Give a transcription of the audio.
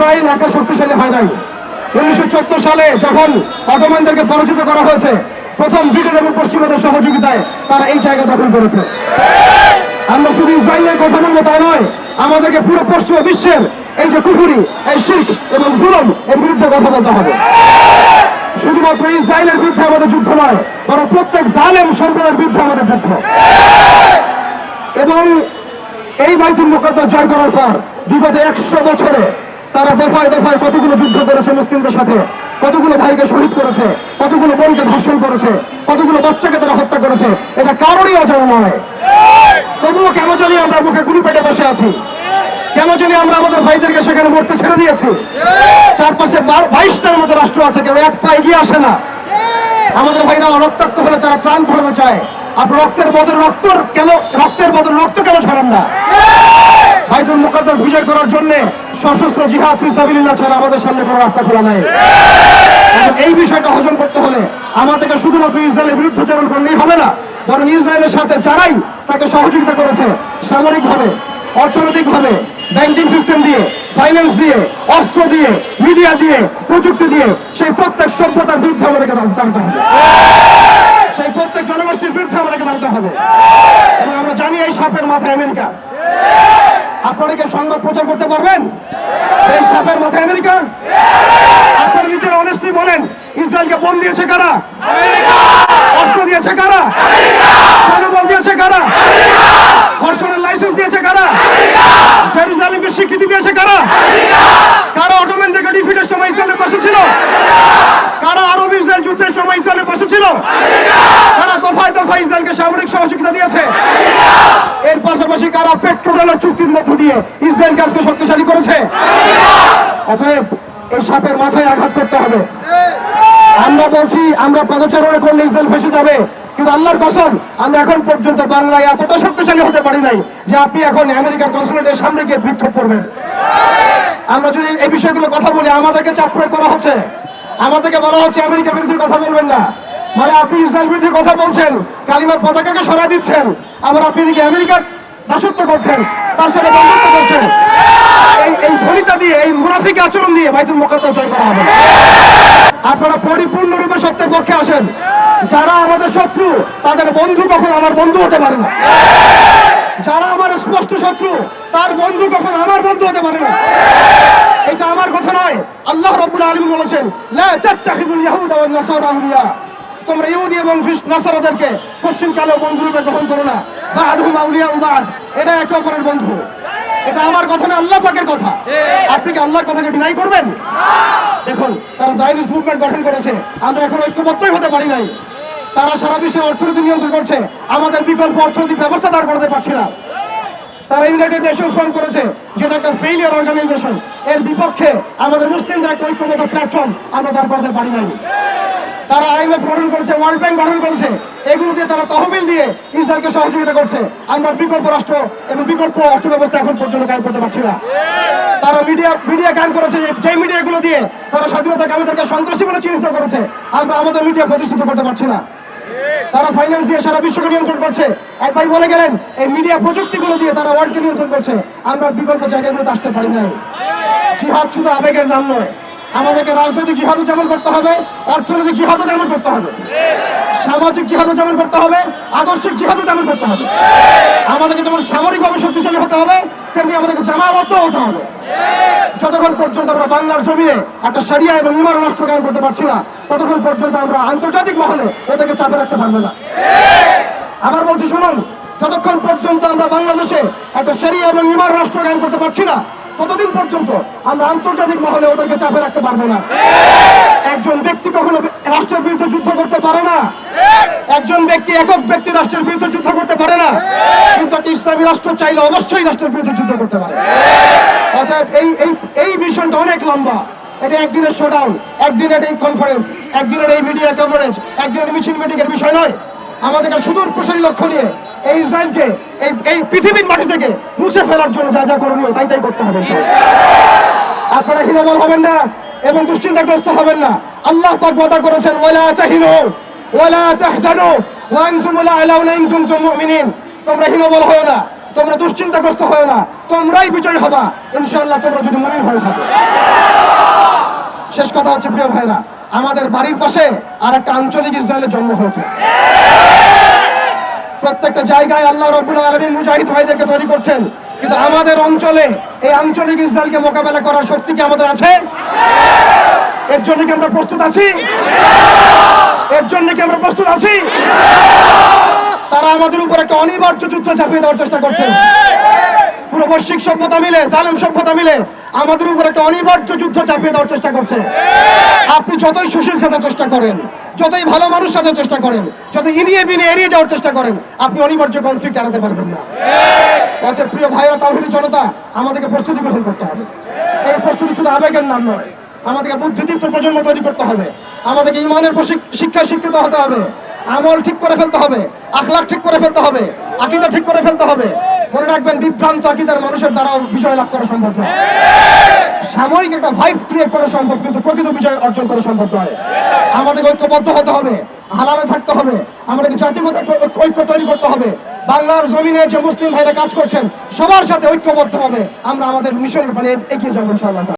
Israel একা শক্তিশালী হয় নাই। 1914 সালে যখন অটোমানদেরকে পরাজিত করা হয়েছে, প্রথম ব্রিটেন এবং পশ্চিমাদের সহযোগিতায় তারা এই জায়গা দখল করেছে। আমরা শুধু ইসরায়েলের কথা বলবো তা নয়, আমাদেরকে পুরো পশ্চিমা বিশ্বের এই যে কুফরি, এই শিরক এবং জুলুম এর বিরুদ্ধে কথা বলতে হবে। শুধুমাত্র ইসরায়েলের বিরুদ্ধে আমাদের যুদ্ধ নয়, বরং প্রত্যেক জালেম সম্প্রদায়ের বিরুদ্ধে আমাদের যুদ্ধ। এবং এই বাইতুল মুকাদ্দাস জয় করার পর বিগত 100 বছরে তারা দফায় দফায় কতগুলো যুদ্ধ করেছে মুসলিমদের সাথে, কতগুলো ভাইকে শহীদ করেছে, কতগুলো বোনকে ধর্ষণ করেছে, কতগুলো বাচ্চাকে তারা হত্যা করেছে, এটা কারোরই অজানা নয়। তবুও কেন জানি আমরা মুখে গুলি পেটে বসে আছি? কেন জানি আমরা আমাদের ভাইদেরকে সেখানে মরতে ছেড়ে দিয়েছি? চারপাশে 22টার মতো রাষ্ট্র আছে, কেউ এক পা এগিয়ে আসে না। আমাদের ভাইরা রক্তাক্ত হলে তারা ত্রাণ ফোরাতে চায়। আপনি রক্তের বদলে রক্ত কেন ছাড়েন না? বাইতুল মুকাদ্দাস বিজয় করার জন্য সশস্ত্র জিহাদ ফি সাবিলিল্লাহ ছাড়া আমাদের সামনে কোনো রাস্তা খোলা নাই। এই বিষয়টা হজম করতে হলে আমাদেরকে শুধুমাত্র ইসরায়েলের বিরুদ্ধাচরণ করলেই হবে না, বরং ইসরায়েলের সাথে যারাই তাকে সহযোগিতা করেছে সামরিকভাবে, অর্থনৈতিকভাবে, ব্যাংকিং সিস্টেম দিয়ে, ফাইন্যান্স দিয়ে, অস্ত্র দিয়ে, মিডিয়া দিয়ে, প্রযুক্তি দিয়ে, সেই প্রত্যেক সভ্যতার বিরুদ্ধে আমাদেরকে দাঁড়াতে হবে। সেই প্রত্যেক জনগোষ্ঠীর বিরুদ্ধে আমাদেরকে দাঁড়াতে হবে। এবং আমরা জানি এই সাপের মাথায় আমেরিকা। আপনারা কি সংবাদ প্রচার করতে পারবেন এই সাপের মাথায় আমেরিকা? আপনারা নিজের অনেস্টলি বলেন, ইসরায়েলকে বোম দিয়েছে কারা? অস্ত্র দিয়েছে কারা? সৈন্যবল দিয়েছে কারা? ধর্ষণের লাইসেন্স দিয়েছে কারা? জেরুজালেমকে স্বীকৃতি দিয়েছে কারা? কারা অটোমানদেরকে ডিফিটের সময় ইসরায়েলের পাশে ছিল? কারা আরব ইসরায়েল যুদ্ধের সময় ইসরায়েলের পাশে ছিল? কারা দফায় দফায় ইসরায়েলকে সামরিক সহযোগিতা দিয়েছে? এর পাশাপাশি কারা পেট্রোডলার চুক্তির মধ্য দিয়ে ইসরায়েলকে আজকে শক্তিশালী করেছে? অতএব এই সাপের মাথায় আঘাত করতে হবে। আমরা বলছি আমরা পদচারণা করলে ইসরায়েল ফেসে যাবে, কিন্তু আল্লাহর কসম আমরা এখন পর্যন্ত বাংলায় এতটা শক্তিশালী হতে পারি নাই যে আপনি এখন আমেরিকার কনসুলেটের সামনে গিয়ে বিক্ষোভ করবেন। আমরা যদি এই বিষয়গুলো কথা বলি, আমাদেরকে চাপ প্রয়োগ করা হচ্ছে, আমাদেরকে বলা হচ্ছে আমেরিকা বিরোধী কথা বলবেন না। মানে আপনি ইসরায়েল বিরোধী কথা বলছেন, কালিমার পতাকাকে সরাই দিচ্ছেন, আবার আপনি এদিকে আমেরিকার দাসত্ব করছেন, তার সাথে বন্ধুত্ব করছেন। এই ভনিতা দিয়ে, এই মুনাফিক আচরণ দিয়ে বাইতুল মুকাদ্দাস জয় করা হবে। আপনারা পরিপূর্ণরূপে সত্যের পক্ষে আসেন। যারা আমাদের শত্রু তাদের বন্ধু কখন আমার বন্ধু হতে পারে না। যারা আমার স্পষ্ট শত্রু তার বন্ধু কখন আমার বন্ধু হতে পারে না। এটা আমার কথা নয়, আল্লাহ রাব্বুল আলামিন বলেছেন, লা তাত্তাখিযুল ইয়াহুদা ওয়ান নাসারা আউলিয়া। তোমরা ইহুদি এবং নাসারাদেরকে পশ্চিমকালেও বন্ধুরূপে গ্রহণ করো না। বা'দুহুম আউলিয়াউ বা'দ, এরা একে অপরের বন্ধু। এটা আমার কথা না, আল্লাহ পাকের কথা। আপনি কি আল্লাহর কথাকে ডিনাই করবেন? দেখুন, তারা জায়নিস্ট মুভমেন্ট গঠন করেছে, আমরা এখন ঐক্যবদ্ধই হতে পারি নাই। তারা সারা বিশ্বের অর্থনীতি নিয়ন্ত্রণ করছে, আমাদের বিকল্প অর্থনৈতিক ব্যবস্থা দাঁড় করাতে পারছি না। তারা ইউনাইটেড নেশনস ফর্ম করেছে, যেটা একটা ফেইলিয়ার অর্গানাইজেশন। এর বিপক্ষে আমাদের মুসলিমদের একটা ঐক্যবদ্ধ প্ল্যাটফর্ম আমরা দাঁড় করাতে পারি নাই। তারা IMF গঠন করেছে, ওয়ার্ল্ড ব্যাংক গঠন করেছে, এগুলো দিয়ে তারা তহবিল দিয়ে ইসরায়েলকে সহযোগিতা করছে। আমরা বিকল্প রাষ্ট্র এবং বিকল্প অর্থ ব্যবস্থা এখন পর্যন্ত কায়েম করতে পারছি না। তারা মিডিয়া কায়েম করেছে, যে মিডিয়াগুলো দিয়ে তারা স্বাধীনতাকামীদেরকে সন্ত্রাসী বলে চিহ্নিত করেছে, আমরা আমাদের মিডিয়া প্রতিষ্ঠিত করতে পারছি না। তারা ফাইন্যান্স দিয়ে সারা বিশ্বকে নিয়ন্ত্রণ করছে। এক ভাই বলে গেলেন, এই মিডিয়া প্রযুক্তিগুলো দিয়ে তারা ওয়ার্ল্ডকে নিয়ন্ত্রণ করছে। আমরা বিকল্প জায়গাগুলোতে আসতে পারি না। জিহাদ শুধু আবেগের নাম নয়, আমাদেরকে রাজনৈতিক জিহাদও যেমন করতে হবে, অর্থনৈতিক জিহাদও যেমন করতে হবে, সামাজিক জিহাদও যেমন করতে হবে, আদর্শিক জিহাদও যেমন করতে হবে। আমাদেরকে যেমন সামরিকভাবে শক্তিশালী হতে হবে, তেমনি আমাদেরকে জামাবদ্ধ হতে হবে। যতক্ষণ পর্যন্ত আমরা বাংলার জমিনে একটা শরিয়া এবং ঈমান রাষ্ট্র কায়েম করতে পারছি না, ততক্ষণ পর্যন্ত আমরা আন্তর্জাতিক মহলে ওদেরকে চাপে রাখতে পারবো না। আবার বলছি শুনুন, যতক্ষণ পর্যন্ত আমরা বাংলাদেশে একটা শরিয়া এবং ঈমান রাষ্ট্র কায়েম করতে পারছি না, ততদিন পর্যন্ত আমরা আন্তর্জাতিক মহলে ওদেরকে চাপে রাখতে পারবো না। একজন ব্যক্তি কখনো রাষ্ট্রের বিরুদ্ধে যুদ্ধ করতে পারে না। একজন ব্যক্তি, একক ব্যক্তি রাষ্ট্রের বিরুদ্ধে যুদ্ধ করতে পারে না, কিন্তু একটা ইসলামী রাষ্ট্র চাইলে অবশ্যই রাষ্ট্রের বিরুদ্ধে যুদ্ধ করতে পারে। অর্থাৎ এই মিশনটা অনেক লম্বা। এটা একদিনের শোডাউন, একদিনের এই কনফারেন্স, একদিনের এই মিডিয়া কভারেজ, একদিনের মিছিল মিটিং এর বিষয় নয়। আমাদেরকে সুদূর প্রসারী লক্ষ্য নিয়ে এই ইসরায়েলকে এই পৃথিবীর মাটি থেকে মুছে ফেলার জন্য যা যা করণীয় তাই করতে হবে। আপনারা হীনবল হবেন না এবং দুশ্চিন্তাগ্রস্ত হবেন না। আল্লাহ পাক ওয়াদা করেছেন, ওয়ালা তাহিনু ওয়ালা তাহজানু ওয়া আনতুমুল আ'লাউনা ইন কুনতুম মুমিনিন। তোমরা হীনবল হয় না, তোমরা দুশ্চিন্তাগ্রস্ত হয় না, তোমরাই বিজয়ী হবা ইনশাআল্লাহ, তোমরা যদি মুমিন হয়ে থাকো। কথা হচ্ছে প্রিয় ভাইরা, আমাদের বাড়ির পাশে আর একটা আঞ্চলিক ইসরায়েলের জন্ম হয়েছে। প্রত্যেকটা জায়গায় আল্লাহ রাব্বুল আলামিন মুজাহিদ ভাইদেরকে তৈরি করছেন, কিন্তু আমাদের অঞ্চলে এই আঞ্চলিক ইসরায়েলকে মোকাবেলা করার শক্তি কি আমাদের আছে? এর জন্য কি আমরা প্রস্তুত আছি? এর জন্য কি আমরা প্রস্তুত আছি? তারা আমাদের উপর একটা অনিবার্য যুদ্ধ চাপিয়ে দেওয়ার চেষ্টা করছে। পুরো বৈশ্বিক সভ্যতা মিলে, জালেম সভ্যতা মিলে আমাদের উপর একটা অনিবার্য যুদ্ধ চাপিয়ে দেওয়ার চেষ্টা করছে। আপনি যতই সুশীল সাথে চেষ্টা করেন, যতই ভালো মানুষ সাথে চেষ্টা করেন, যত ইনিয়ে বিনিয়ে এড়িয়ে যাওয়ার চেষ্টা করেন, আপনি অনিবার্য কনফ্লিক্ট এড়াতে পারবেন না। অতএব প্রিয় ভাইরা, তাওহীদি জনতা, আমাদেরকে প্রস্তুতি গ্রহণ করতে হবে। এই প্রস্তুতি শুধু আবেগের নাম নয়, আমাদেরকে বুদ্ধিদীপ্ত প্রজন্ম তৈরি করতে হবে, আমাদেরকে ইমানের শিক্ষায় শিক্ষিত হতে হবে, আমল ঠিক করে ফেলতে হবে, আখলাক ঠিক করে ফেলতে হবে, আকীদা ঠিক করে ফেলতে হবে। মনে রাখবেন, বিভ্রান্ত আকীদার মানুষের দ্বারা বিজয় লাভ করা সম্ভব নয়। সাময়িক একটা ভাইব ক্রিয়েট করা সম্ভব, কিন্তু প্রকৃত বিজয় অর্জন করা সম্ভব নয়। আমাদের ঐক্যবদ্ধ হতে হবে, হালালে থাকতে হবে, আমাদেরকে জাতিগত ঐক্য তৈরি করতে হবে। বাংলার জমিনে যে মুসলিম ভাইরা কাজ করছেন, সবার সাথে ঐক্যবদ্ধ হবে আমরা আমাদের মিশনের পানে এগিয়ে যাবো ইনশাআল্লাহ।